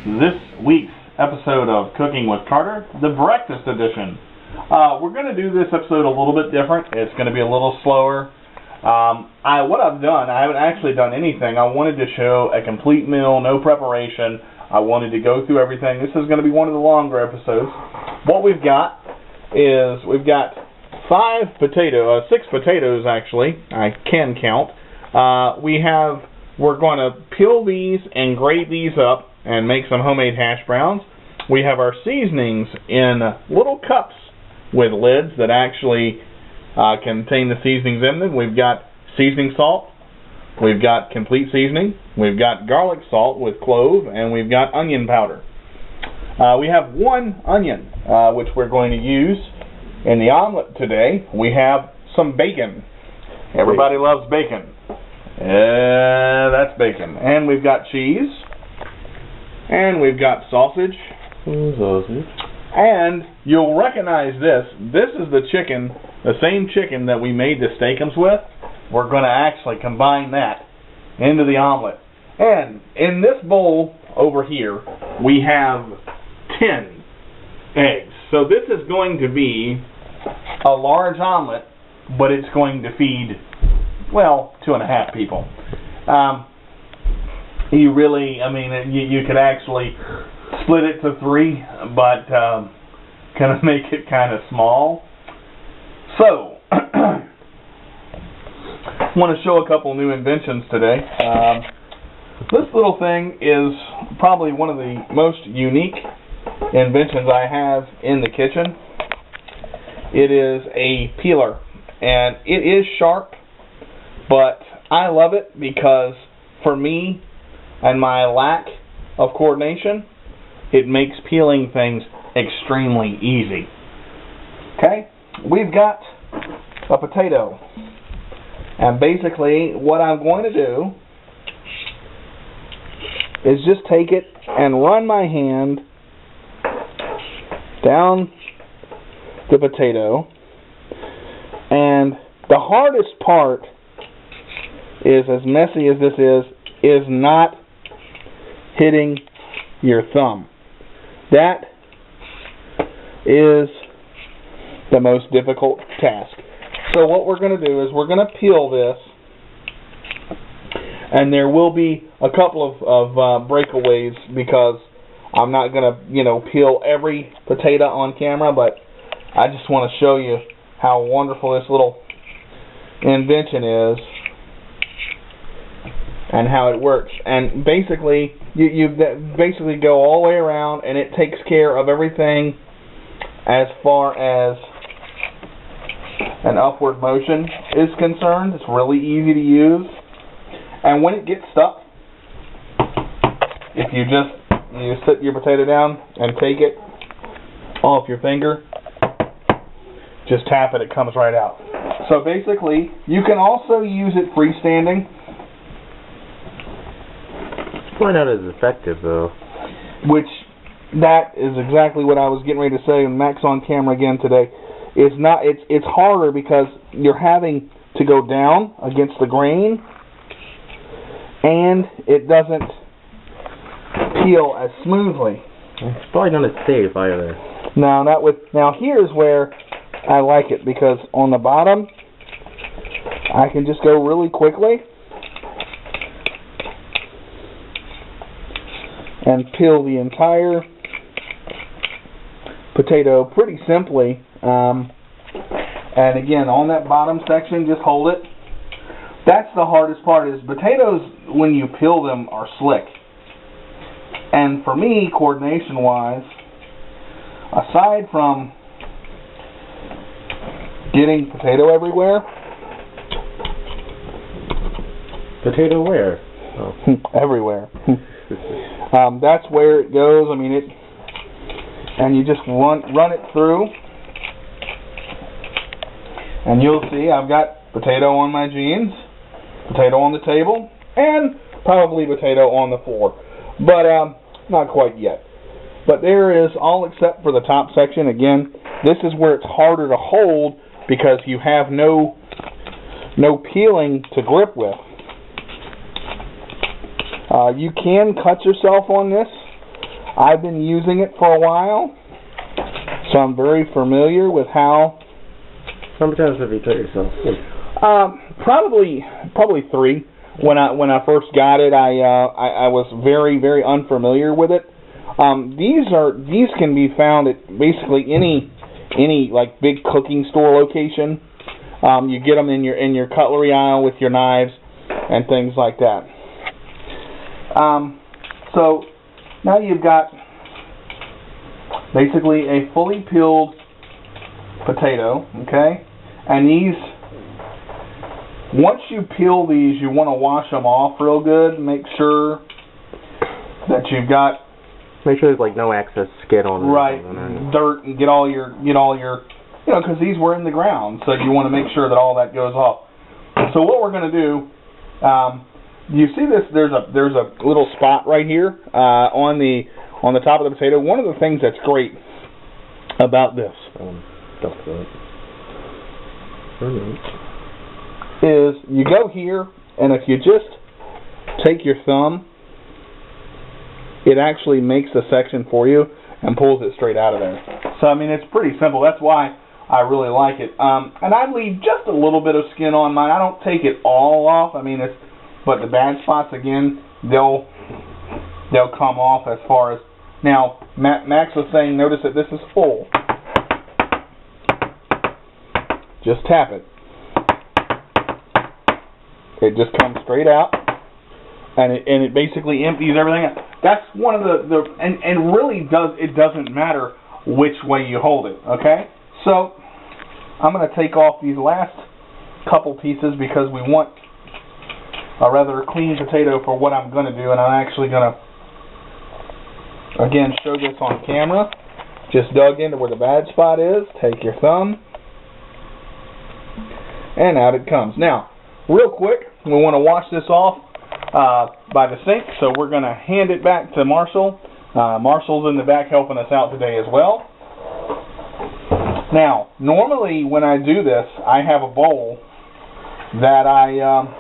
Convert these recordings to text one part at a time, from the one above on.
this week's episode of Cooking with Carter, the breakfast edition. We're going to do this episode a little bit different. It's going to be a little slower. What I've done, I haven't actually done anything. I wanted to show a complete meal, no preparation. I wanted to go through everything. This is going to be one of the longer episodes. What we've got is we've got 6 potatoes actually. I can count. We're going to peel these and grate these up and make some homemade hash browns. We have our seasonings in little cups with lids that actually contain the seasonings in them. We've got seasoning salt, we've got complete seasoning, we've got garlic salt with clove, and we've got onion powder. We have one onion, which we're going to use in the omelet today. We have some bacon. Everybody loves bacon. That's bacon. And we've got cheese. And we've got sausage. And you'll recognize this. This is the chicken, the same chicken that we made the steakums with. We're going to actually combine that into the omelet. And in this bowl over here, we have 10 eggs. So this is going to be a large omelet, but it's going to feed, well, 2.5 people. You could actually split it to 3, but kind of make it kind of small. So, I want to show a couple new inventions today. This little thing is probably one of the most unique inventions I have in the kitchen. It is a peeler, and it is sharp, but I love it because for me and my lack of coordination, it makes peeling things extremely easy. Okay, we've got a potato, and basically what I'm going to do is just take it and run my hand down the potato, and the hardest part is, as messy as this is not hitting your thumb. That is the most difficult task. So what we're going to do is we're going to peel this, and there will be a couple of breakaways because I'm not going to peel every potato on camera, but I just want to show you how wonderful this little invention is and how it works. And basically, you basically go all the way around, and it takes care of everything as far as an upward motion is concerned. It's really easy to use. And when it gets stuck, if you sit your potato down and take it off your finger, just tap it, it comes right out. So basically, you can also use it freestanding. Why not as effective though? Which, that is exactly what I was getting ready to say, and Mac's on camera again today. It's harder because you're having to go down against the grain, and it doesn't peel as smoothly. It's probably not as safe either. No, not with. Now here's where I like it, because on the bottom I can just go really quickly and peel the entire potato pretty simply. And again, on that bottom section, just hold it. That's the hardest part, is potatoes, when you peel them, are slick. And for me, coordination-wise, aside from getting potato everywhere... Potato where? Oh. Everywhere. That's where it goes. I mean, and you just run it through, and you'll see I've got potato on my jeans, potato on the table, and probably potato on the floor, but not quite yet. But there is, all except for the top section. Again, this is where it's harder to hold because you have no peeling to grip with. You can cut yourself on this, I've been using it for a while, so I'm very familiar with how. How many times have you cut yourself? Probably 3. When I first got it, I was very, very unfamiliar with it. These can be found at basically any like big cooking store location. You get them in your cutlery aisle with your knives and things like that. So now you've got basically a fully peeled potato, okay? And these, once you peel these, you want to wash them off real good. Make sure that you've got, make sure there's like no excess skin on them. Right, dirt, and get all your, you know, because these were in the ground, so you want to make sure that all that goes off. So what we're going to do, you see this? There's a little spot right here on the top of the potato. One of the things that's great about this is you go here, and if you just take your thumb, it actually makes the section for you and pulls it straight out of there. So I mean, it's pretty simple. That's why I really like it. And I leave just a little bit of skin on mine. I don't take it all off. I mean, but the bad spots, again, they'll come off as far as. Now, Max was saying, notice that this is full. Just tap it. It just comes straight out, and it basically empties everything out. That's one of and really it doesn't matter which way you hold it, okay? So I'm going to take off these last couple pieces because we want a rather clean potato for what I'm going to do, and I'm actually going to, again, show this on camera. Just dug into where the bad spot is. Take your thumb, and out it comes. Now, real quick, we want to wash this off by the sink, so we're going to hand it back to Marshall. Marshall's in the back helping us out today as well. Now, normally when I do this, I have a bowl that I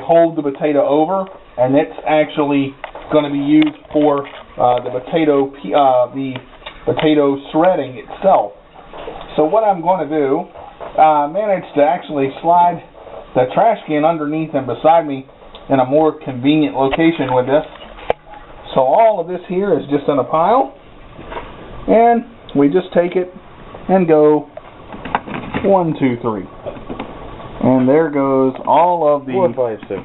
hold the potato over, and it's actually going to be used for the potato shredding itself. So what I'm going to do, manage to actually slide the trash can underneath and beside me in a more convenient location with this. So all of this here is just in a pile, and we just take it and go 1, 2, 3, and there goes all of the 4, 5, 6.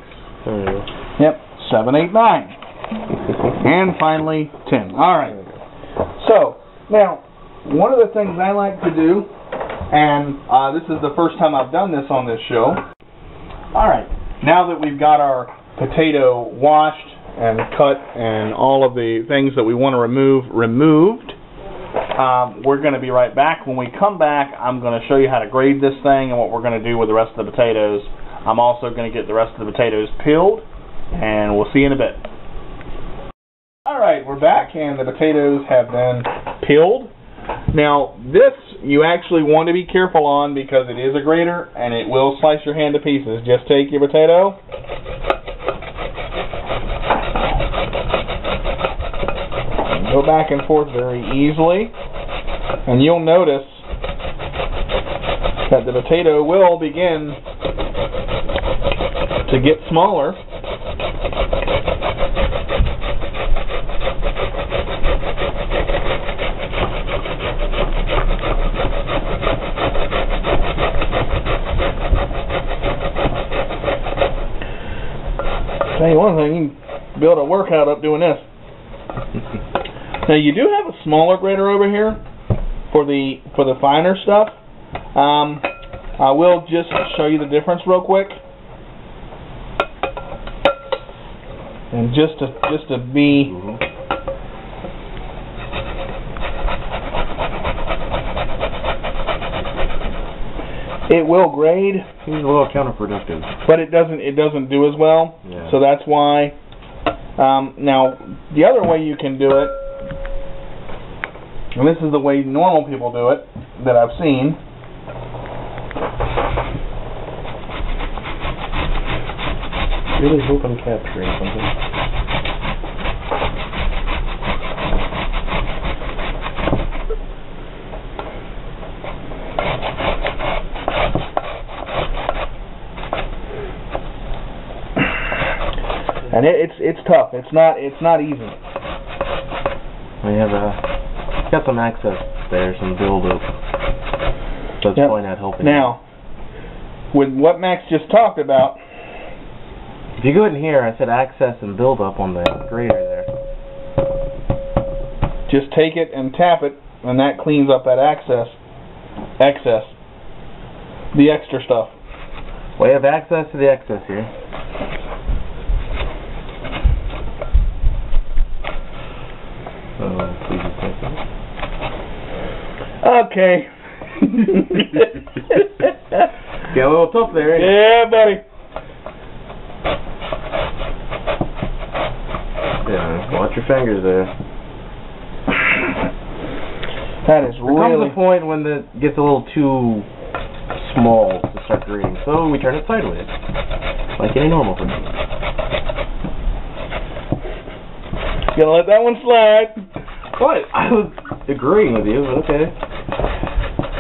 Yep, 7, 8, 9, and finally 10. All right. So now, one of the things I like to do, and this is the first time I've done this on this show. All right, now that we've got our potato washed and cut and all of the things that we want to remove removed, we're going to be right back. When we come back, I'm going to show you how to grade this thing and what we're going to do with the rest of the potatoes. I'm also going to get the rest of the potatoes peeled, and we'll see you in a bit. All right, we're back, and the potatoes have been peeled. Now, this you actually want to be careful on because it is a grater and it will slice your hand to pieces. Just take your potato, and go back and forth very easily, and you'll notice that the potato will begin to get smaller. Tell you one thing, you can build a workout up doing this. Now you do have a smaller grater over here for the finer stuff. I will just show you the difference real quick, and just to be. It will grade. It's a little counterproductive. But it doesn't do as well. Yeah. So that's why. Now the other way you can do it, and this is the way normal people do it that I've seen. Really hope I'm capturing something. And it's tough. It's not easy. We have got some access there, some build-up. So it's probably not helping. Now, with what Max just talked about, if you go in here, I said access and build-up on the grater there. Just take it and tap it, and that cleans up that excess, the extra stuff. We have access to the excess here. Please just take that. Okay. Got a little tough there, ain't it? Yeah, buddy. Yeah, watch your fingers there. That is There comes really... a point when it gets a little too small to start grating, so we turn it sideways, like any normal thing. Gonna let that one slide. What? I was agreeing with you, but okay.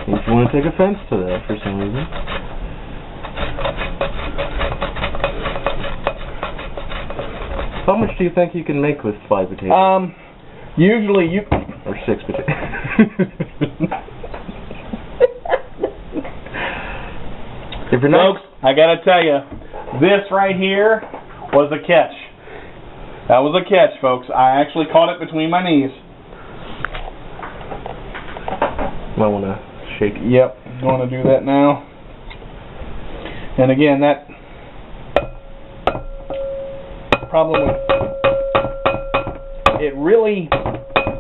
If you want to take offense to that for some reason. How much do you think you can make with 5 potatoes? Usually you... Or 6 potatoes. If you're not... Folks, I gotta tell you, this right here was a catch. That was a catch, folks. I actually caught it between my knees. Might want to shake it. Yep, I'm going to do that now. And again, that problem with it really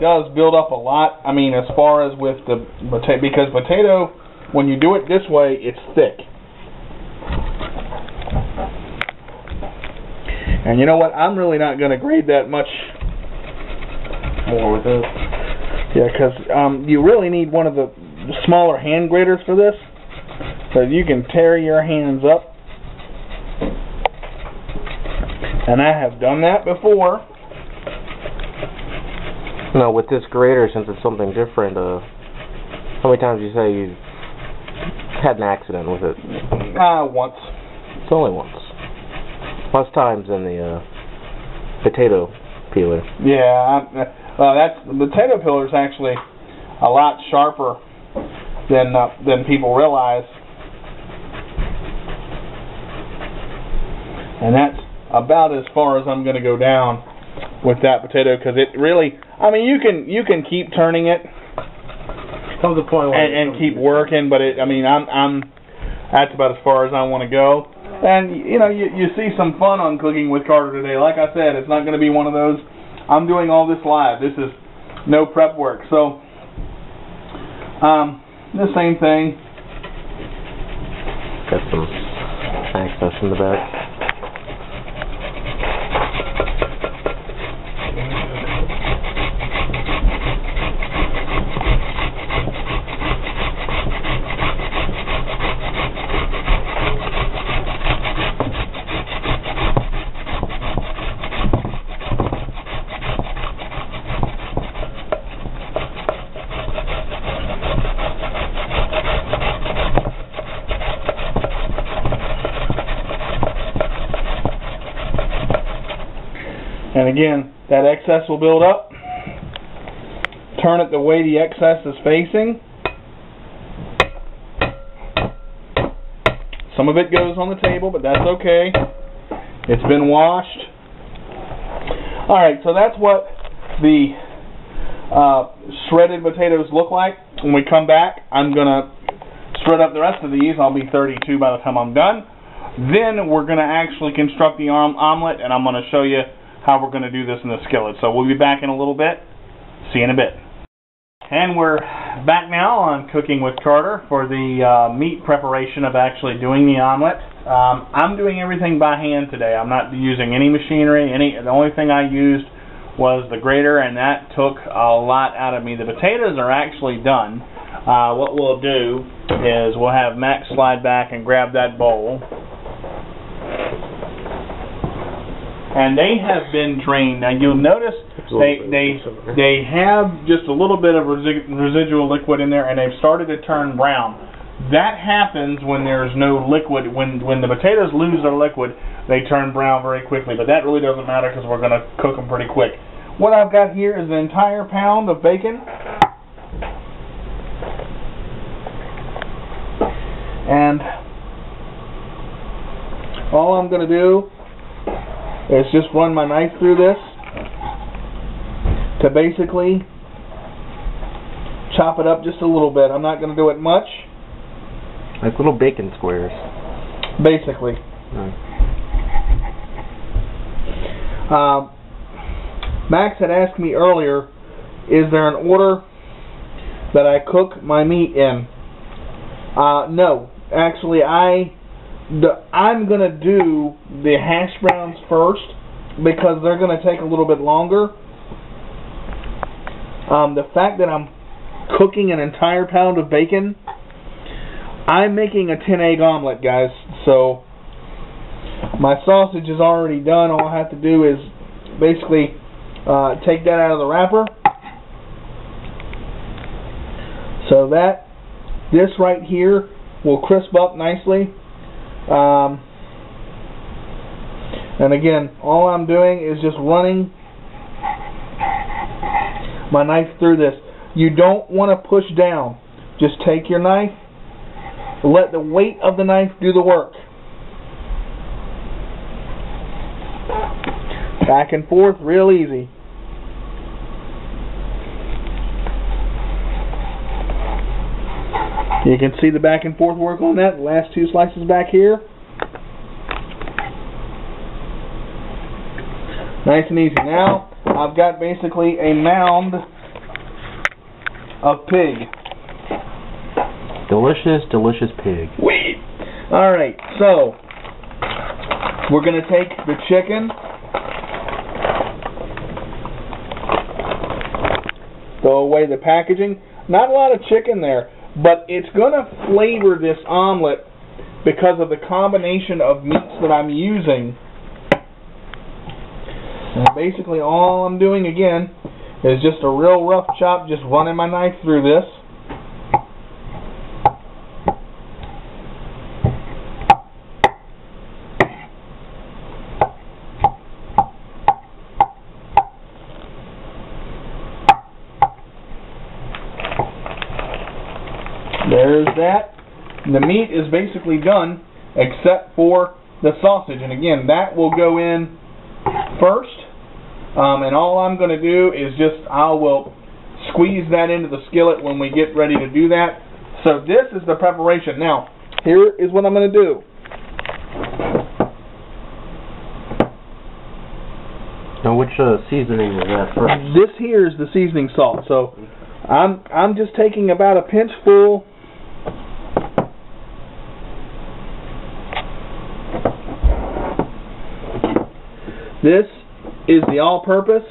does build up a lot. I mean, as far as with the potato, because potato, when you do it this way, it's thick. And you know what? I'm really not going to grade that much More with this. Yeah, because you really need one of the smaller hand graders for this, so you can tear your hands up. And I have done that before. No, with this grater, since it's something different, how many times do you say you had an accident with it? Once. It's only once. Less times than the potato peeler. Yeah, the potato peeler is actually a lot sharper than people realize, and that's about as far as I'm going to go down with that potato, because it really, I mean, you can keep turning it Comes a point where and keep working, but that's about as far as I want to go. And you know, you see some fun on Cooking with Carter today. Like I said, it's not going to be one of those, I'm doing all this live. This is no prep work. So, the same thing. got some access in the back. And again, that excess will build up. Turn it the way the excess is facing. Some of it goes on the table, but that's okay. It's been washed. Alright, so that's what the shredded potatoes look like. When we come back, I'm going to shred up the rest of these. I'll be 32 by the time I'm done. Then we're going to actually construct the omelet, and I'm going to show you how we're going to do this in the skillet. So we'll be back in a little bit. See you in a bit. And we're back now on Cooking with Carter for the meat preparation of actually doing the omelet. I'm doing everything by hand today. I'm not using any machinery. The only thing I used was the grater, and that took a lot out of me. The potatoes are actually done. What we'll do is we'll have Max slide back and grab that bowl. And they have been drained. Now you'll notice they have just a little bit of residual liquid in there, and they've started to turn brown. That happens when there's no liquid. When the potatoes lose their liquid, they turn brown very quickly. But that really doesn't matter because we're going to cook them pretty quick. What I've got here is an entire pound of bacon. And all I'm going to do is just run my knife through this to basically chop it up just a little bit. I'm not going to do it much. Like little bacon squares. Basically. Max had asked me earlier, is there an order that I cook my meat in? No. Actually, I'm going to do the hash browns first because they're going to take a little bit longer. The fact that I'm cooking an entire pound of bacon, I'm making a 10-egg omelet, guys. So my sausage is already done. All I have to do is basically take that out of the wrapper. So that this right here will crisp up nicely. And again, all I'm doing is just running my knife through this. You don't want to push down. Just take your knife, let the weight of the knife do the work. Back and forth, real easy. You can see the back and forth work on that. The last two slices back here. Nice and easy. Now, I've got basically a mound of pig. Delicious, delicious pig. Wait. Alright, so we're going to take the chicken, throw away the packaging. Not a lot of chicken there, but it's going to flavor this omelet because of the combination of meats that I'm using. And basically all I'm doing again is just a real rough chop, just running my knife through this. There's that. The meat is basically done except for the sausage, and again that will go in first. And all I'm going to do is I will squeeze that into the skillet when we get ready to do that. So this is the preparation. Now, here is what I'm going to do. Now, which seasoning is that first? This here is the seasoning salt. So I'm just taking about a pinch full. This is the all-purpose.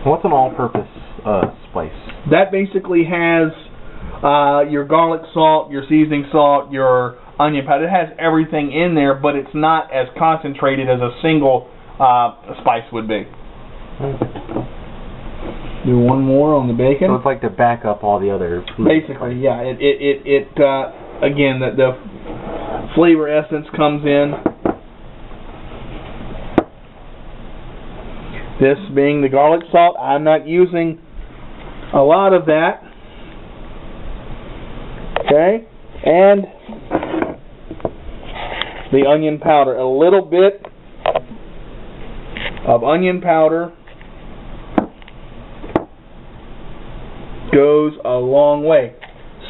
What's an all-purpose spice? That basically has your garlic salt, your seasoning salt, your onion powder. It has everything in there, but it's not as concentrated as a single spice would be. Do one more on the bacon. So it's like to back up all the other food. Basically, yeah. It again, the flavor essence comes in. This being the garlic salt, I'm not using a lot of that. Okay, and the onion powder. A little bit of onion powder goes a long way.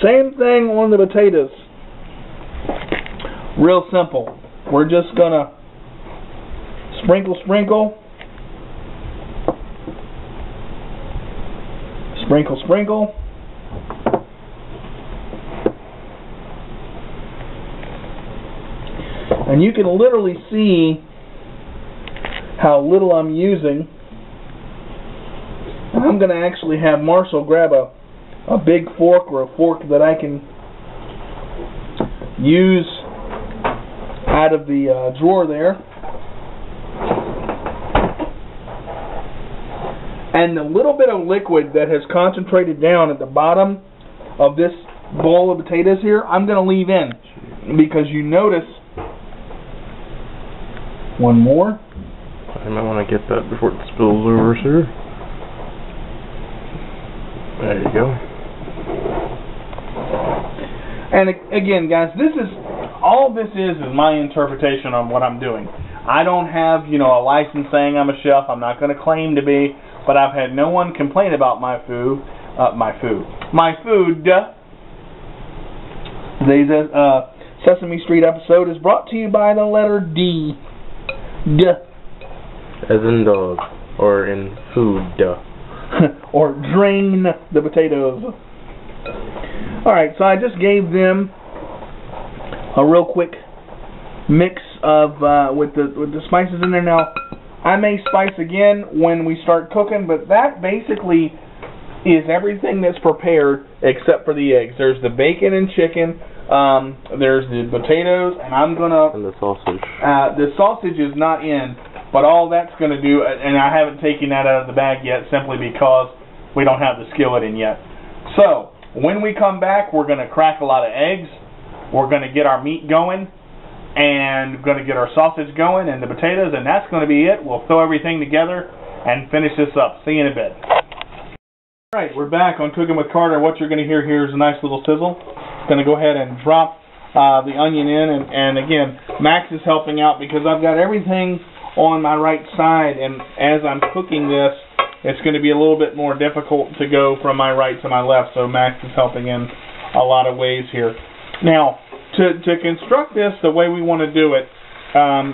Same thing on the potatoes. Real simple. We're just gonna sprinkle, sprinkle, sprinkle, sprinkle. And you can literally see how little I'm using. And I'm going to actually have Marshall grab a big fork or a fork that I can use out of the drawer there. And the little bit of liquid that has concentrated down at the bottom, of this bowl of potatoes here, I'm going to leave in. Because you notice, one more. I might want to get that before it spills over, sir. There you go. And again, guys, all this is my interpretation on what I'm doing. I don't have, a license saying I'm a chef. I'm not going to claim to be, but I've had no one complain about my food. Today's Sesame Street episode is brought to you by the letter D. D. As in dog, or in food. Or drain the potatoes. Alright, so I just gave them a real quick mix of with the spices in there. Now, I may spice again when we start cooking, but that basically is everything that's prepared except for the eggs. There's the bacon and chicken, there's the potatoes, and and the sausage. The sausage is not in, but all that's going to do, and I haven't taken that out of the bag yet simply because we don't have the skillet in yet. So, when we come back, we're going to crack a lot of eggs, we're going to get our meat going, and we're going to get our sausage going and the potatoes, and that's going to be it. We'll throw everything together and finish this up. See you in a bit. Alright, we're back on Cooking with Carter. What you're going to hear here is a nice little sizzle. Going to go ahead and drop the onion in, and again, Max is helping out because I've got everything on my right side, and as I'm cooking this, it's going to be a little bit more difficult to go from my right to my left, so Max is helping in a lot of ways here. Now, to construct this the way we want to do it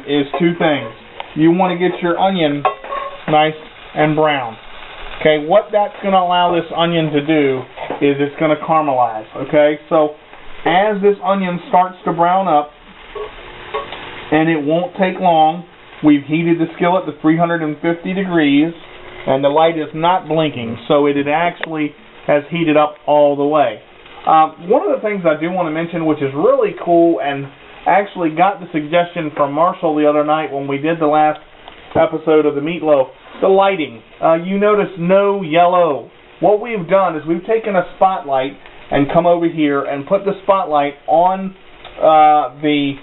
is two things. You want to get your onion nice and brown. Okay, what that's going to allow this onion to do is it's going to caramelize. Okay, so as this onion starts to brown up, and it won't take long, we've heated the skillet to 350 degrees, and the light is not blinking, so it actually has heated up all the way. One of the things I do want to mention, which is really cool, and actually got the suggestion from Marshall the other night when we did the last episode of the meatloaf, the lighting. You notice no yellow. What we've done is we've taken a spotlight and come over here and put the spotlight on the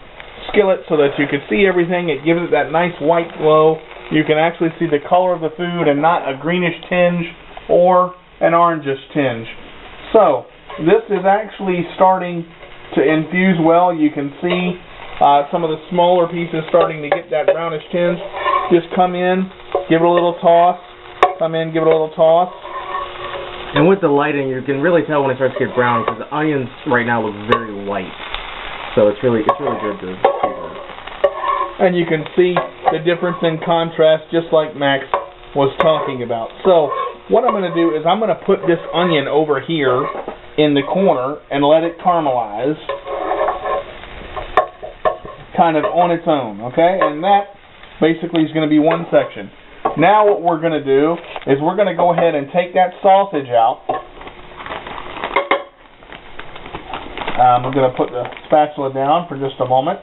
skillet so that you can see everything. It gives it that nice white glow. You can actually see the color of the food and not a greenish tinge or an orangish tinge. So, this is actually starting to infuse well. You can see some of the smaller pieces starting to get that brownish tinge. Just come in, give it a little toss. Come in, give it a little toss. And with the lighting, you can really tell when it starts to get brown because the onions right now look very white. So it's really good to see that. And you can see the difference in contrast, just like Max was talking about. So what I'm going to do is I'm going to put this onion over here in the corner and let it caramelize kind of on its own, okay? And that basically is going to be one section. Now what we're going to do is we're going to go ahead and take that sausage out. I'm going to put the spatula down for just a moment.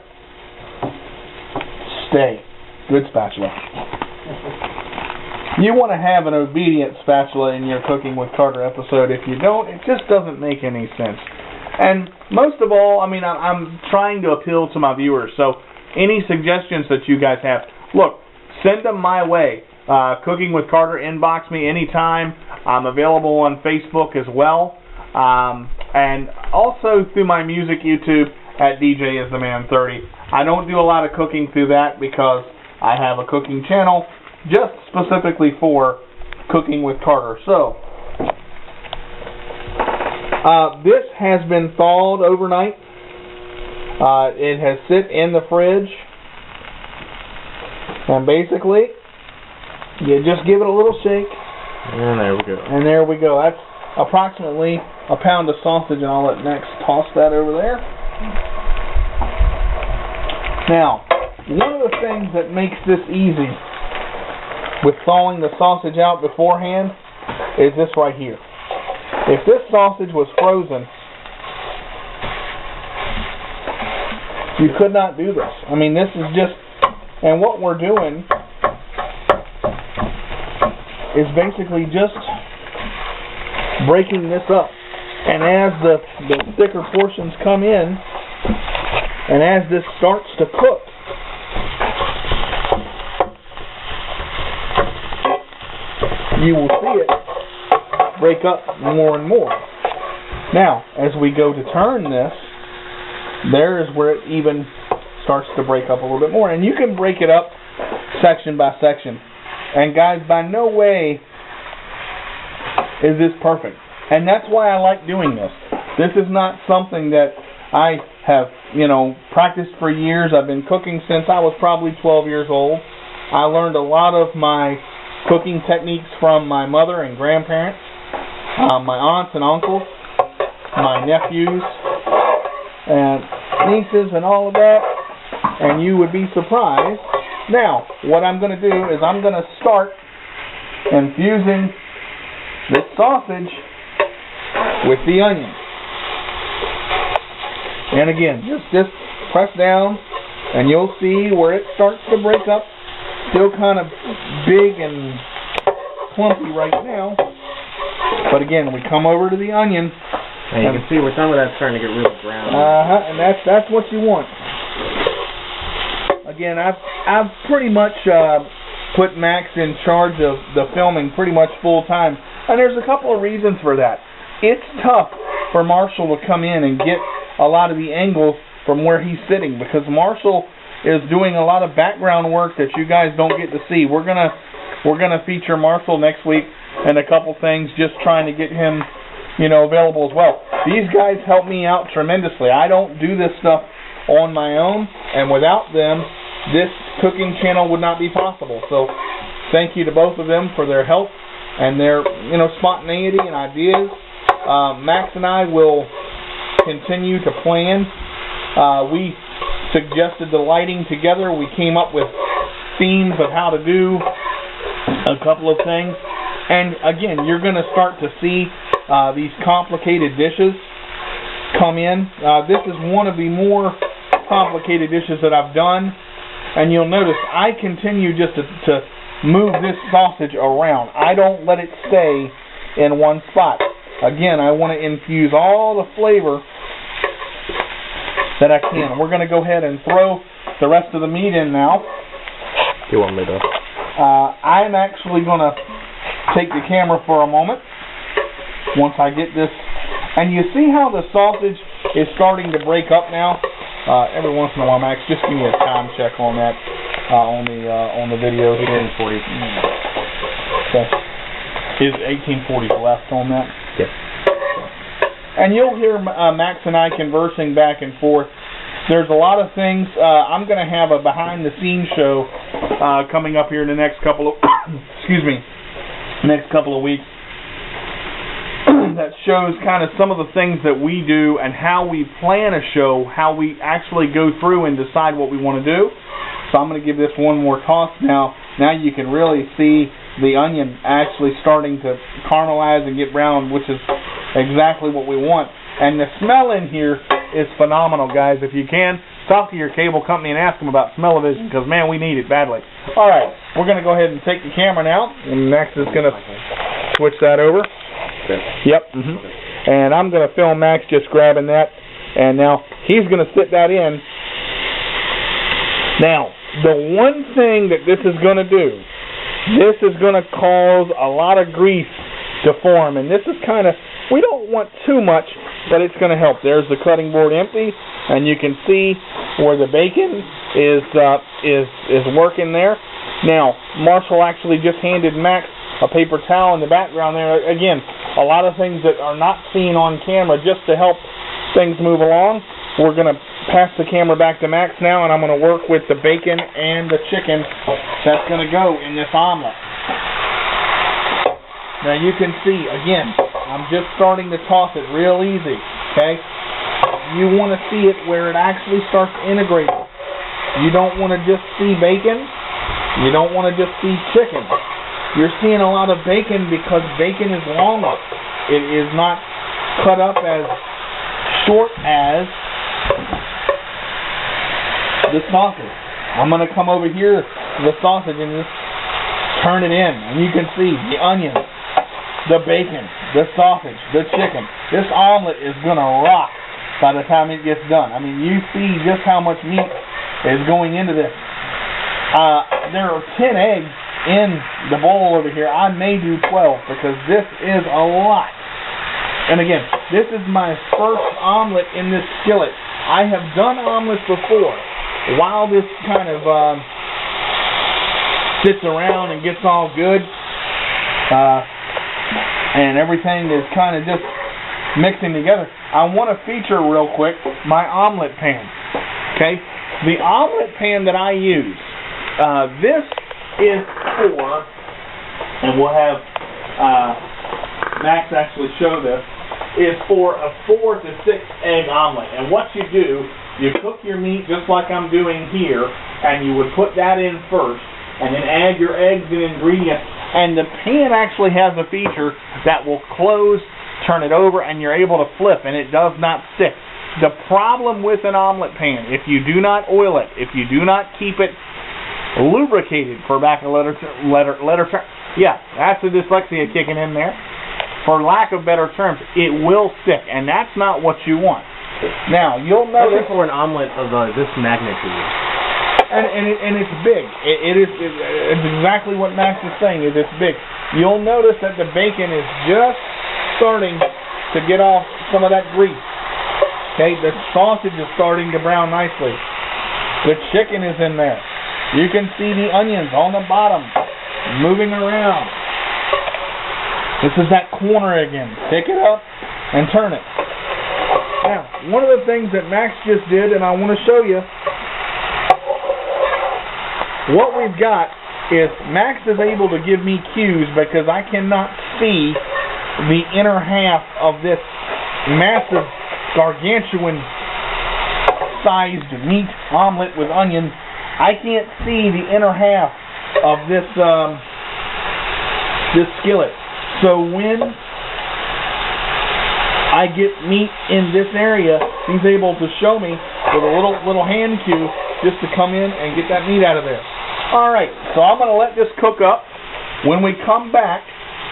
Stay. Good spatula. You want to have an obedient spatula in your Cooking with Carter episode. If you don't, it just doesn't make any sense. And most of all, I mean, I'm trying to appeal to my viewers. So any suggestions that you guys have, look, send them my way. Cooking with Carter, inbox me anytime. I'm available on Facebook as well. And also through my music YouTube at DJ is the Man 30. I don't do a lot of cooking through that because I have a cooking channel just specifically for Cooking with Carter. So, this has been thawed overnight. It has sit in the fridge. And basically, you just give it a little shake. And there we go. And there we go. That's approximately a pound of sausage, and I'll let Max toss that over there. Now, one of the things that makes this easy with thawing the sausage out beforehand is this right here. If this sausage was frozen, you could not do this. I mean, this is just, and what we're doing is basically just breaking this up And as the thicker portions come in, and as this starts to cook, you will see it break up more and more. Now, as we go to turn this, there is where it even starts to break up a little bit more. And you can break it up section by section. And guys, by no way is this perfect. And that's why I like doing this. This is not something that I have, practiced for years. I've been cooking since I was probably 12 years old. I learned a lot of my cooking techniques from my mother and grandparents, my aunts and uncles, my nephews and nieces and all of that. And you would be surprised. Now, what I'm going to do is I'm going to start infusing this sausage with the onion. And again, just press down and you'll see where it starts to break up. Still kind of big and clumpy right now. But again, we come over to the onion. And you can see where some of that's starting to get really brown. And that's what you want. Again, I've pretty much put Max in charge of the filming pretty much full time. And there's a couple of reasons for that. It's tough for Marshall to come in and get a lot of the angles from where he's sitting, because Marshall is doing a lot of background work that you guys don't get to see. We're gonna feature Marshall next week and a couple things, just trying to get him, available as well. These guys help me out tremendously. I don't do this stuff on my own, and without them, this cooking channel would not be possible. So thank you to both of them for their help and their spontaneity and ideas. Max and I will continue to plan. We suggested the lighting together. We came up with themes of how to do a couple of things. And again, you're going to start to see these complicated dishes come in. This is one of the more complicated dishes that I've done. And you'll notice I continue just to move this sausage around. I don't let it stay in one spot. Again, I want to infuse all the flavor that I can. We're going to go ahead and throw the rest of the meat in now. You want me to? I'm actually going to take the camera for a moment once I get this. And you see how the sausage is starting to break up now? Every once in a while, Max, just give me a time check on that on the video. 1840. Okay. Is 1840 left on that? Yes. And you'll hear Max and I conversing back and forth. There's a lot of things. I'm going to have a behind-the-scenes show coming up here in the next couple of next couple of weeks that shows kind of some of the things that we do and how we plan a show, how we actually go through and decide what we want to do. So I'm going to give this one more toss now. Now you can really see the onion actually starting to caramelize and get brown, which is exactly what we want. And the smell in here is phenomenal, guys. If you can, talk to your cable company and ask them about smell-o-vision, because, man, we need it badly. All right, we're going to go ahead and take the camera now, and Max is going to switch that over. Okay. Yep. Mm-hmm. And I'm going to film Max just grabbing that, and now he's going to sit that in. Now, the one thing that this is going to do, this is going to cause a lot of grease to form, and this is kind of, we don't want too much, but it's going to help. There's the cutting board empty, and you can see where the bacon is working there. Now, Marshall actually just handed Max a paper towel in the background there. Again, a lot of things that are not seen on camera just to help things move along. We're going to pass the camera back to Max now, and I'm going to work with the bacon and the chicken that's going to go in this omelet. Now you can see, again, I'm just starting to toss it real easy, okay? You want to see it where it actually starts integrating. You don't want to just see bacon. You don't want to just see chicken. You're seeing a lot of bacon because bacon is longer. It is not cut up as short as the sausage. I'm going to come over here to the sausage and just turn it in. And you can see the onion, the bacon, the sausage, the chicken. This omelet is going to rock by the time it gets done. I mean, you see just how much meat is going into this. There are 10 eggs in the bowl over here. I may do 12 because this is a lot. And again, this is my first omelet in this skillet. I have done omelets before. While this kind of sits around and gets all good, and everything is kind of just mixing together, I want to feature real quick my omelet pan. Okay, the omelet pan that I use, this is for, and we'll have Max actually show this, is for a 4 to 6 egg omelet. And what you do, you cook your meat just like I'm doing here, and you would put that in first, and then add your eggs and ingredients. And the pan actually has a feature that will close, turn it over, and you're able to flip, and it does not stick. The problem with an omelet pan, if you do not oil it, if you do not keep it lubricated, for back a letter term, yeah, that's the dyslexia kicking in there. For lack of better terms, it will stick, and that's not what you want. Now, you'll notice for an omelet of this magnitude. And it's big. It's exactly what Max is saying. Is it's big. You'll notice that the bacon is just starting to get off some of that grease. Okay, the sausage is starting to brown nicely. The chicken is in there. You can see the onions on the bottom moving around. This is that corner again. Pick it up and turn it. Now, one of the things that Max just did, and I want to show you, what we've got is Max is able to give me cues because I cannot see the inner half of this massive, gargantuan sized meat omelet with onions. I can't see the inner half of this this skillet. So when I get meat in this area, he's able to show me with a little hand cue just to come in and get that meat out of there. Alright, so I'm going to let this cook up. When we come back,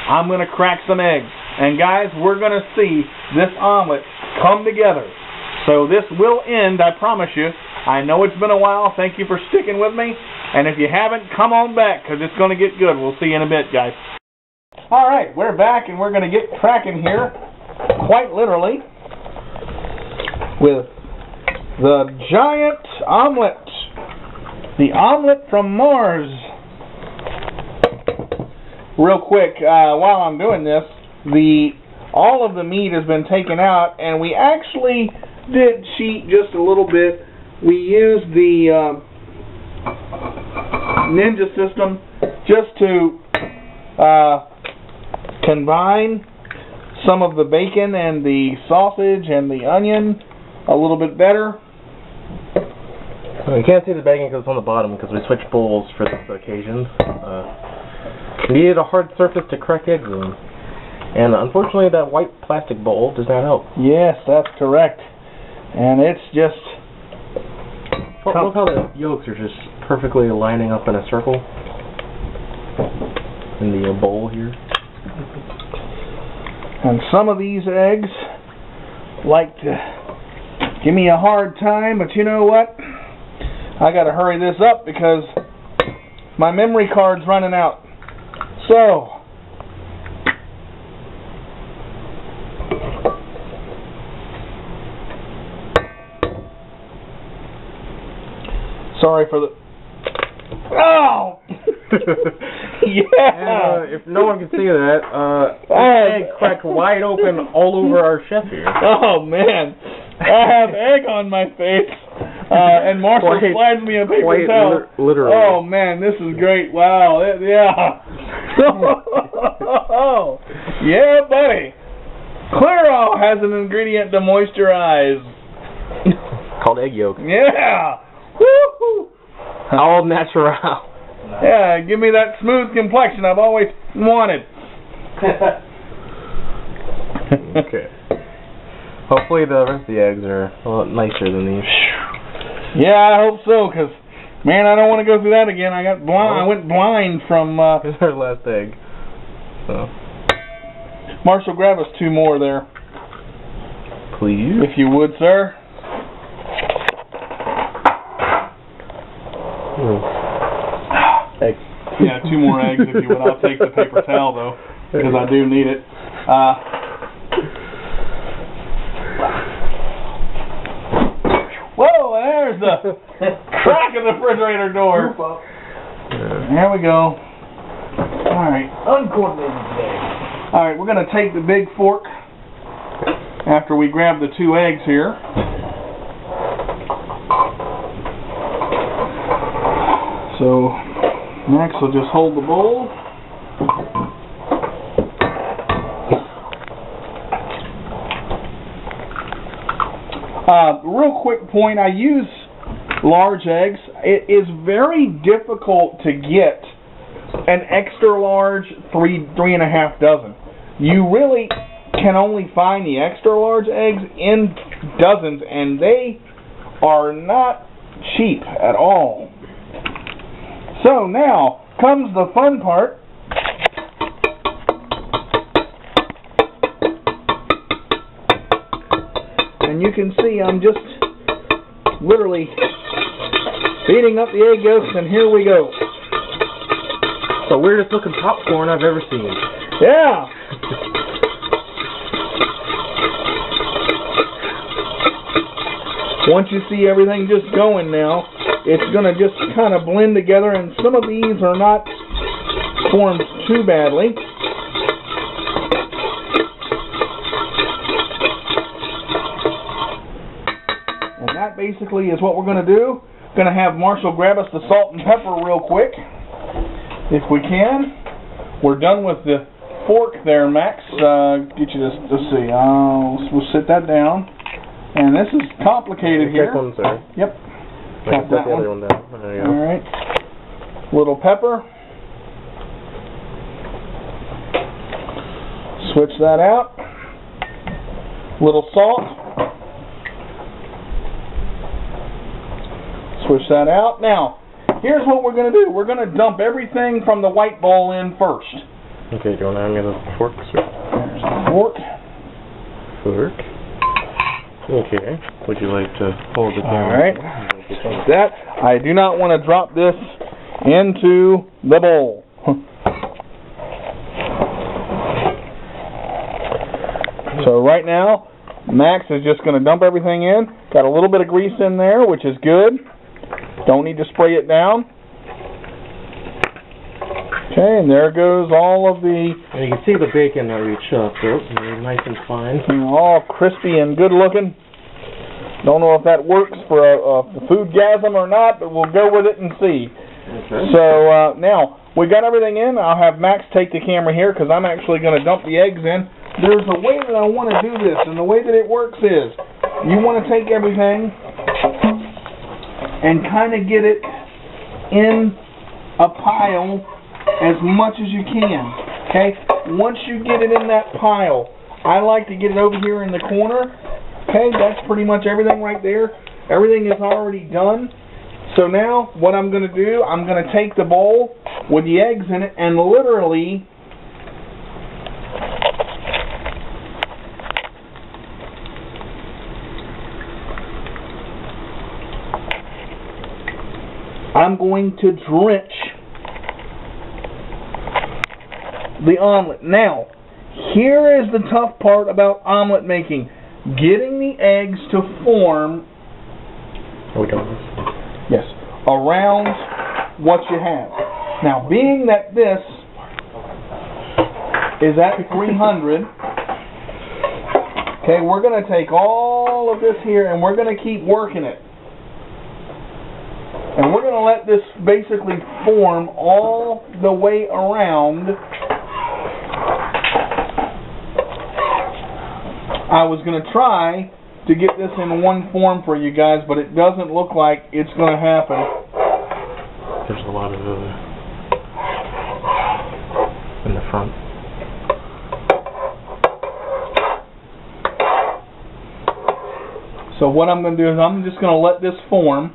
I'm going to crack some eggs. And guys, we're going to see this omelet come together. So this will end, I promise you. I know it's been a while. Thank you for sticking with me. And if you haven't, come on back because it's going to get good. We'll see you in a bit, guys. Alright, we're back and we're going to get cracking here, quite literally, with the giant omelet. The omelet from Mars. Real quick, while I'm doing this, all of the meat has been taken out, and we actually did cheat just a little bit. We used the Ninja system just to combine some of the bacon and the sausage and the onion a little bit better. You can't see the bacon because it's on the bottom because we switched bowls for this occasion. We needed a hard surface to crack eggs in. And unfortunately that white plastic bowl does not help. Yes, that's correct. And it's just... Look how the yolks are just perfectly lining up in a circle in the bowl here. And some of these eggs like to give me a hard time, but you know what? I gotta hurry this up because my memory card's running out. So, sorry for the... Oh! Yeah! And, if no one can see that, egg cracked wide open all over our chef here. Oh, man. I have egg on my face. And Marshall slides me a paper towel. Literally. Oh, man, this is great. Wow. Yeah. Yeah, buddy. Clairol has an ingredient to moisturize. Called egg yolk. Yeah. Woo-hoo. All natural. Yeah, give me that smooth complexion I've always wanted. Okay. Hopefully the rest of the eggs are a lot nicer than these. Yeah, I hope so, because, man, I don't want to go through that again. I got blind. I went blind from... Here's our last egg. So. Marshall, grab us 2 more there. Please. If you would, sir. Eggs. Yeah, 2 more eggs if you would. I'll take the paper towel though, because I do need it. Whoa, there's the crack of the refrigerator door. There we go. Alright. Uncoordinated today. Alright, we're going to take the big fork after we grab the 2 eggs here. So, Max will just hold the bowl. Real quick point, I use large eggs. It is very difficult to get an extra large 3.5 dozen. You really can only find the extra large eggs in dozens, and they are not cheap at all. So now comes the fun part. And you can see I'm just literally beating up the egg yolks, and here we go. The weirdest looking popcorn I've ever seen. Yeah. Once you see everything just going now, it's going to just kind of blend together, and some of these are not formed too badly. And that basically is what we're going to do. Going to have Marshall grab us the salt and pepper real quick, if we can. We're done with the fork there, Max. Get you this. Let's see. We'll sit that down. And this is complicated here. One, sir. Yep. Got that one down. There you go. All right. Little pepper. Switch that out. Little salt. Switch that out. Now, here's what we're going to do. We're going to dump everything from the white bowl in first. Okay, do you want to hand me the fork, sir? There's the fork. Fork. Okay. Would you like to hold the camera? All right. Like that. I do not want to drop this into the bowl. So right now, Max is just going to dump everything in. Got a little bit of grease in there, which is good. Don't need to spray it down. Okay, and there goes all of the... And you can see the bacon that we chopped up. Nice and fine. All crispy and good looking. Don't know if that works for a foodgasm or not, but we'll go with it and see. Okay. So now, we got everything in. I'll have Max take the camera here because I'm actually going to dump the eggs in. There's a way that I want to do this, and the way that it works is you want to take everything and kind of get it in a pile as much as you can. Okay? Once you get it in that pile, I like to get it over here in the corner. Okay, that's pretty much everything right there. Everything is already done. So now, what I'm going to do, I'm going to take the bowl with the eggs in it and literally I'm going to drench the omelet. Now, here is the tough part about omelet making. Getting the eggs to form yes, around what you have. Now, being that this is at 300, okay, we're going to take all of this here and we're going to keep working it. And we're going to let this basically form all the way around. I was going to try to get this in one form for you guys, but it doesn't look like it's going to happen. There's a lot of in the front. So what I'm going to do is I'm just going to let this form.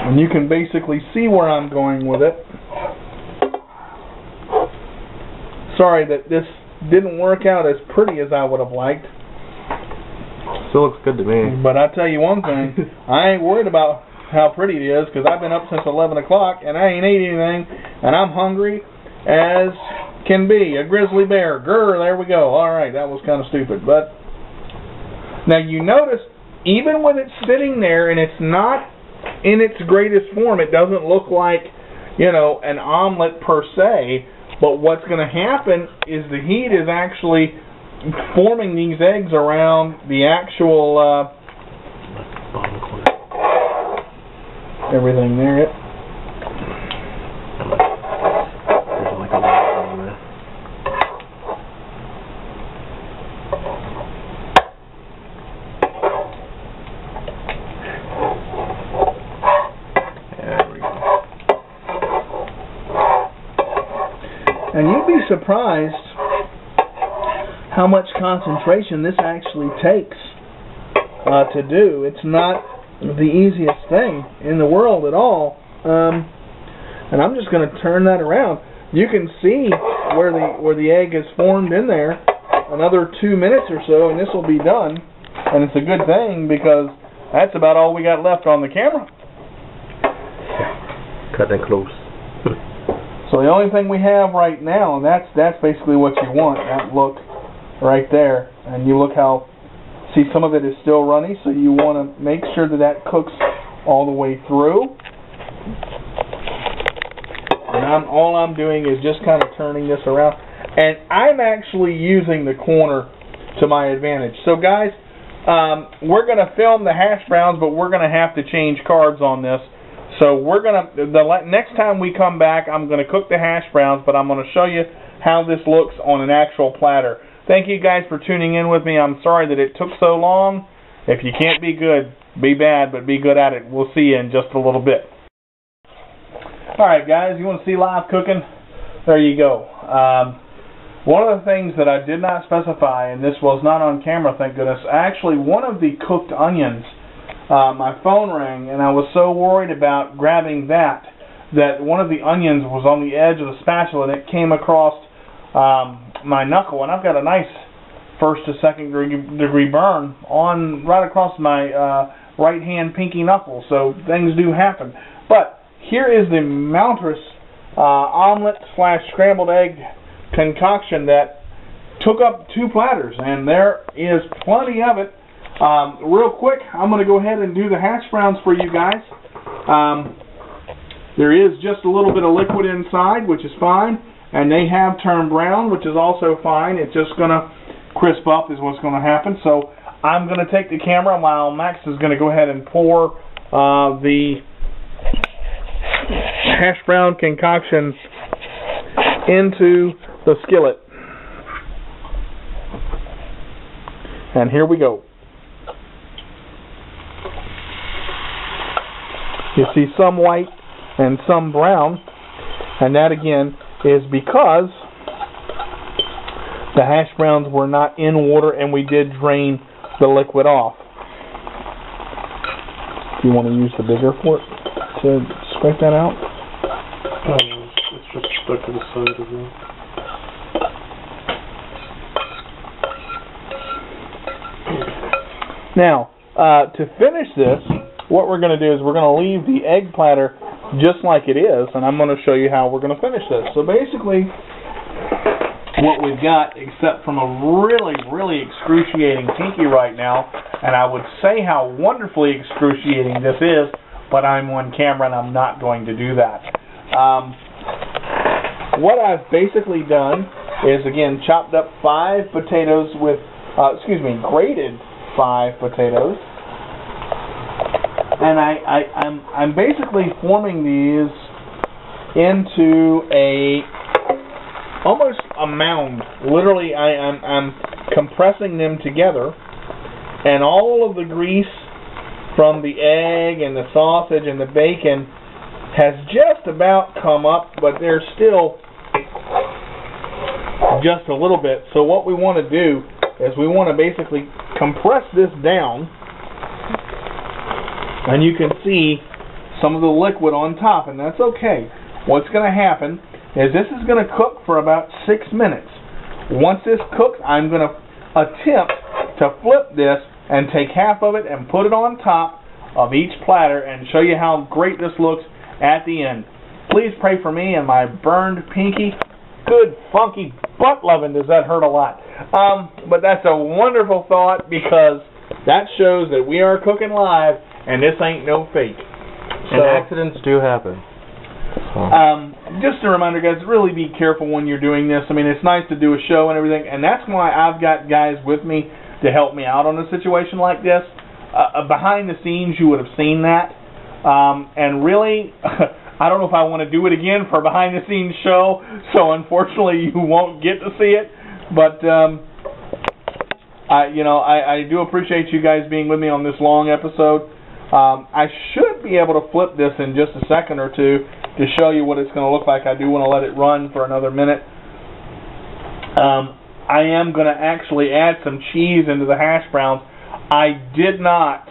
And you can basically see where I'm going with it. sorry that this didn't work out as pretty as I would have liked. Still looks good to me. But I tell you one thing, I ain't worried about how pretty it is, because I've been up since 11 o'clock and I ain't ate anything, and I'm hungry as can be. A grizzly bear. Grr, there we go. Alright, that was kind of stupid. But now you notice, even when it's sitting there and it's not in its greatest form, it doesn't look like, you know, an omelet per se. But what's going to happen is the heat is actually forming these eggs around the actual Bottom corner. everything there. There's like a little on there. There we go. And you'd be surprised how much concentration this actually takes to do. It's not the easiest thing in the world at all. And I'm just going to turn that around. You can see where the egg is formed in there. Another 2 minutes or so, and this will be done. And it's a good thing, because that's about all we got left on the camera. Cutting close. So the only thing we have right now, and that's basically what you want. That look right there, and you look how, see, some of it is still runny, so you want to make sure that that cooks all the way through. And all I'm doing is just kind of turning this around, and I'm actually using the corner to my advantage. So guys, we're going to film the hash browns, but we're going to have to change cards on this. So we're going to, next time we come back, I'm going to cook the hash browns, but I'm going to show you how this looks on an actual platter. Thank you guys for tuning in with me. I'm sorry that it took so long. If you can't be good, be bad, but be good at it. We'll see you in just a little bit. Alright guys, you want to see live cooking? There you go. One of the things that I did not specify, and this was not on camera, thank goodness, actually one of the cooked onions, my phone rang, and I was so worried about grabbing that one of the onions was on the edge of the spatula, and it came across my knuckle, and I've got a nice first to second degree burn on right across my right hand pinky knuckle, so things do happen. But here is the Mountress omelet / scrambled egg concoction that took up 2 platters, and there is plenty of it. Real quick, I'm going to go ahead and do the hash browns for you guys. There is just a little bit of liquid inside, which is fine, and they have turned brown, which is also fine. It's just going to crisp up is what's going to happen. So I'm going to take the camera while Max is going to go ahead and pour the hash brown concoction into the skillet. And here we go. You see some white and some brown, and that again is because the hash browns were not in water and we did drain the liquid off. Do you want to use the bigger fork to scrape that out? It's just stuck to the side of it. Now, to finish this, what we're going to do is we're going to leave the egg platter just like it is, and I'm going to show you how we're going to finish this. So basically, what we've got, except from a really, really excruciating pinky right now, and I would say how wonderfully excruciating this is, but I'm on camera and I'm not going to do that. What I've basically done is, again, chopped up 5 potatoes with, grated 5 potatoes. And I'm basically forming these into almost a mound. Literally, I'm compressing them together, and all of the grease from the egg and the sausage and the bacon has just about come up, but there's still just a little bit. So what we want to do is we want to basically compress this down, and you can see some of the liquid on top, and that's okay. What's going to happen is this is going to cook for about 6 minutes. Once this cooks, I'm going to attempt to flip this and take half of it and put it on top of each platter and show you how great this looks at the end. Please pray for me and my burned pinky. Good funky butt loving. Does that hurt a lot? But that's a wonderful thought, because that shows that we are cooking live and this ain't no fake. And accidents do happen. Just a reminder, guys, really be careful when you're doing this. I mean, it's nice to do a show and everything, and that's why I've got guys with me to help me out on a situation like this. Behind the scenes, you would have seen that. And really, I don't know if I want to do it again for a behind-the-scenes show, so unfortunately you won't get to see it. But, I do appreciate you guys being with me on this long episode. I should be able to flip this in just a second or two to show you what it's going to look like. I do want to let it run for another minute. I am going to actually add some cheese into the hash browns. I did not,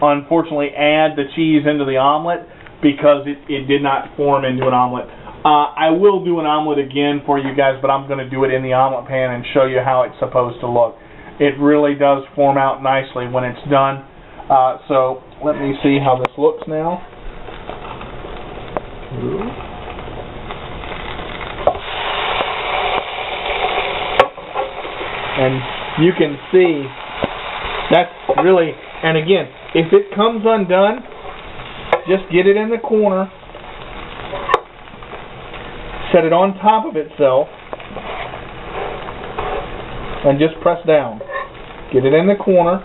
unfortunately, add the cheese into the omelet because it did not form into an omelet. I will do an omelet again for you guys, but I'm going to do it in the omelet pan and show you how it's supposed to look. It really does form out nicely when it's done. So let me see how this looks now. And you can see that's really, and again, if it comes undone, just get it in the corner, set it on top of itself, and just press down. Get it in the corner,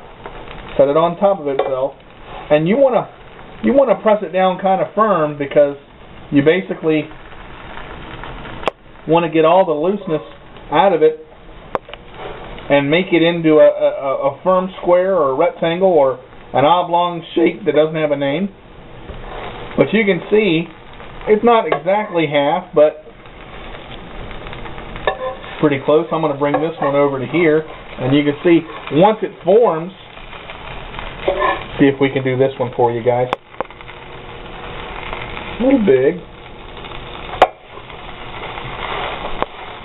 set it on top of itself, and you want to press it down kind of firm, because you basically want to get all the looseness out of it and make it into a firm square or a rectangle or an oblong shape that doesn't have a name. But you can see it's not exactly half, but pretty close. I'm going to bring this one over to here, and you can see once it forms, see if we can do this one for you guys. A little big.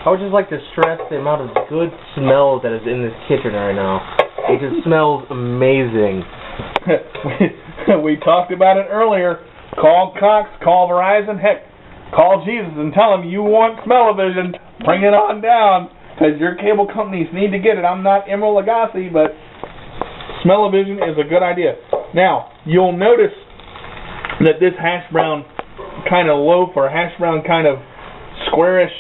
I would just like to stress the amount of good smell that is in this kitchen right now. It just smells amazing. We talked about it earlier. Call Cox, call Verizon, heck, call Jesus and tell him you want smell-o-vision. Bring it on down, because your cable companies need to get it. I'm not Emerald Lagasse, but smell-o-vision is a good idea. Now, you'll notice that this hash brown kind of loaf or hash brown kind of squarish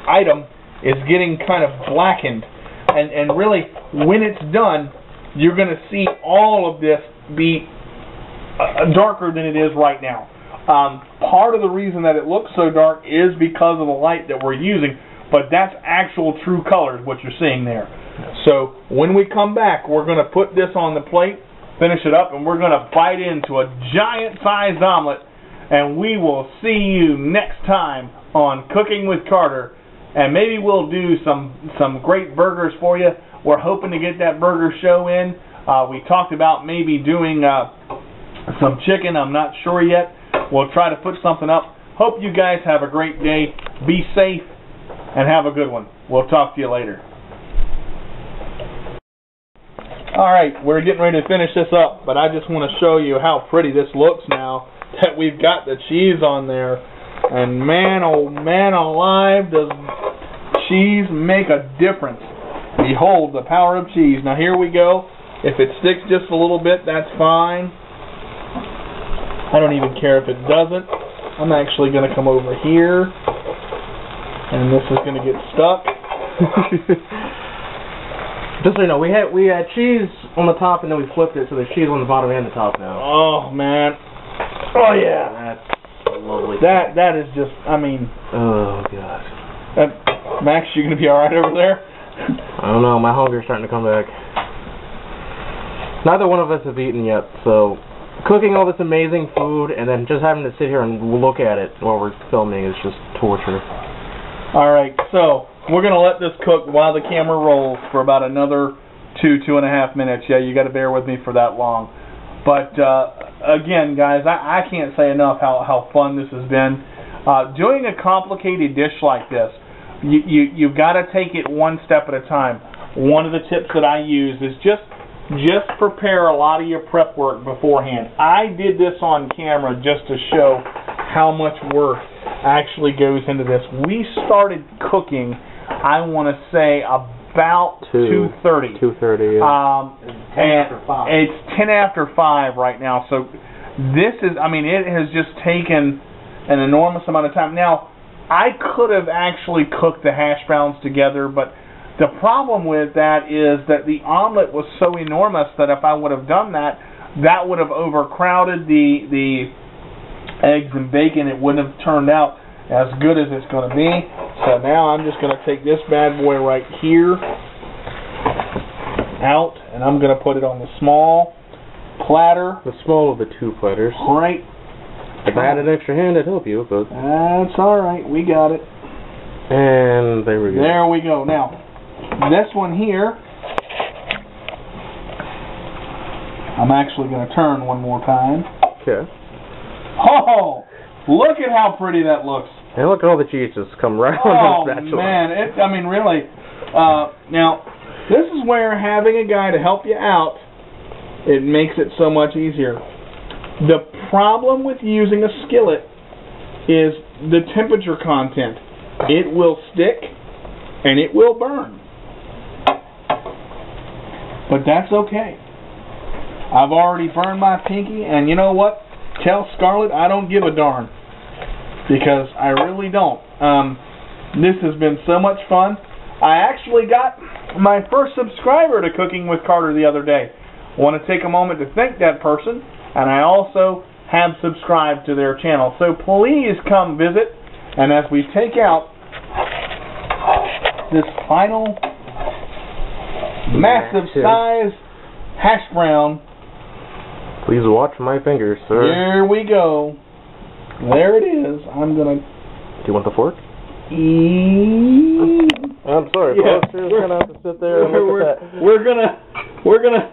item is getting kind of blackened, and really when it's done, you're going to see all of this be darker than it is right now. Part of the reason that it looks so dark is because of the light that we're using, but that's actual true colors, what you're seeing there. So when we come back, we're going to put this on the plate, finish it up, and we're going to bite into a giant-sized omelet, and we will see you next time on Cooking with Carter. And maybe we'll do some great burgers for you. We're hoping to get that burger show in. We talked about maybe doing some chicken. I'm not sure yet. We'll try to put something up. Hope you guys have a great day. Be safe and have a good one. We'll talk to you later. Alright, we're getting ready to finish this up, but I just want to show you how pretty this looks now that we've got the cheese on there. And man, oh man alive, does cheese make a difference. Behold the power of cheese. Now here we go. If it sticks just a little bit, that's fine. I don't even care if it doesn't. I'm actually going to come over here, and this is going to get stuck. Just so you know, we had cheese on the top, and then we flipped it, so there's cheese on the bottom and the top now. Oh man. Oh yeah. That's lovely. That is just, I mean. Oh god. Max, you gonna be all right over there? I don't know. My hunger's starting to come back. Neither one of us have eaten yet, so cooking all this amazing food and then just having to sit here and look at it while we're filming is just torture. All right, so we're gonna let this cook while the camera rolls for about another 2.5 minutes. Yeah, you got to bear with me for that long. But again, guys, I can't say enough how fun this has been. Doing a complicated dish like this, you've got to take it one step at a time. One of the tips that I use is just prepare a lot of your prep work beforehand. I did this on camera just to show how much work actually goes into this. We started cooking, I want to say, about 2:30. 2:30, yeah. It's 10 after 5 right now. So this is, I mean, it has just taken an enormous amount of time. Now, I could have actually cooked the hash browns together, but the problem with that is that the omelet was so enormous that if I would have done that, that would have overcrowded the eggs and bacon. It wouldn't have turned out as good as it's going to be. So now I'm just going to take this bad boy right here out, and I'm going to put it on the small platter. The small of the 2 platters. Right. If I had an extra hand, I'd help you, but... That's all right. We got it. And there we go. There we go. Now, this one here, I'm actually going to turn one more time. Okay. Oh, look at how pretty that looks. And look at all the cheese just come right on the spatula. Oh, man. I mean, really. Now, this is where having a guy to help you out, it makes it so much easier. The problem with using a skillet is the temperature content. It will stick and it will burn. But that's okay. I've already burned my pinky, and you know what? Tell Scarlett I don't give a darn. Because I really don't. This has been so much fun. I actually got my first subscriber to Cooking with Carter the other day. I want to take a moment to thank that person, and I also have subscribed to their channel. So please come visit, and as we take out this final massive size hash brown. Please watch my fingers, sir. Here we go. There it is. I'm gonna. Do you want the fork? I'm sorry, folks. You're gonna have to sit there and look at that. We're gonna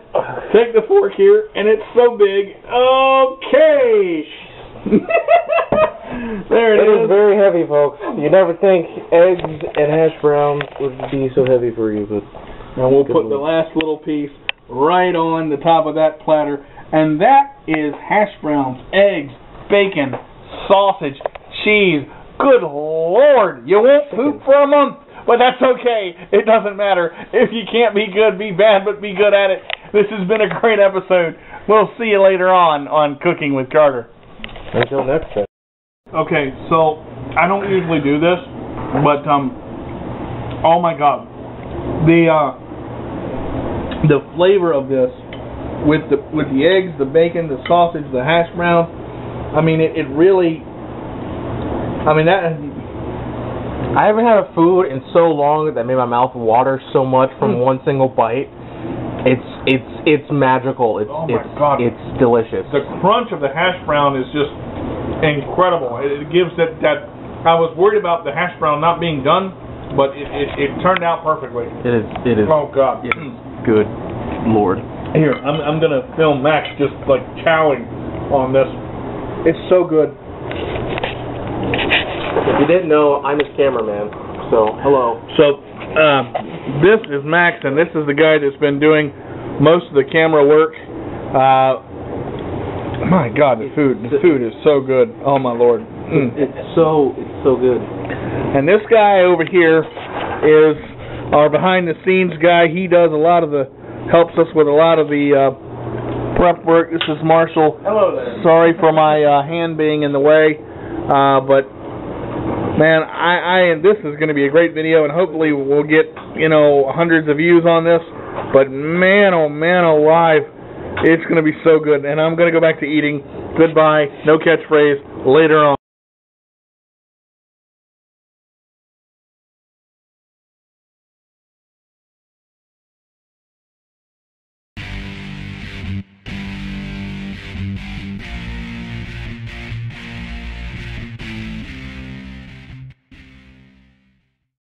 take the fork here, and it's so big. Okay. There it is. It is very heavy, folks. You never think eggs and hash browns would be so heavy for you, but. And we'll put the last little piece right on the top of that platter, and that is hash browns, eggs, bacon, sausage, cheese. Good Lord, you won't poop for a month, but that's okay. It doesn't matter. If you can't be good, be bad, but be good at it. This has been a great episode. We'll see you later on Cooking with Carter. Until next time. Okay, so I don't usually do this, but oh my God, the flavor of this with the eggs, the bacon, the sausage, the hash browns. I mean, it really. I mean that. I haven't had a food in so long that made my mouth water so much from one single bite. It's magical. Oh my God. It's delicious. The crunch of the hash brown is just incredible. It gives that. I was worried about the hash brown not being done, but it turned out perfectly. It is. Oh God. Yes. Good Lord. Here, I'm gonna film Max just like chowing on this. It's so good. If you didn't know, I'm his cameraman. So hello. So this is Max, and this is the guy that's been doing most of the camera work. My God, the food is so good. Oh my Lord. It's so good. And this guy over here is our behind the scenes guy. He does helps us with a lot of the prep work. This is Marshall. Hello there. Sorry for my hand being in the way, but man, this is going to be a great video, and hopefully we'll get hundreds of views on this. But man, alive, it's going to be so good. And I'm going to go back to eating. Goodbye. No catchphrase. Later on.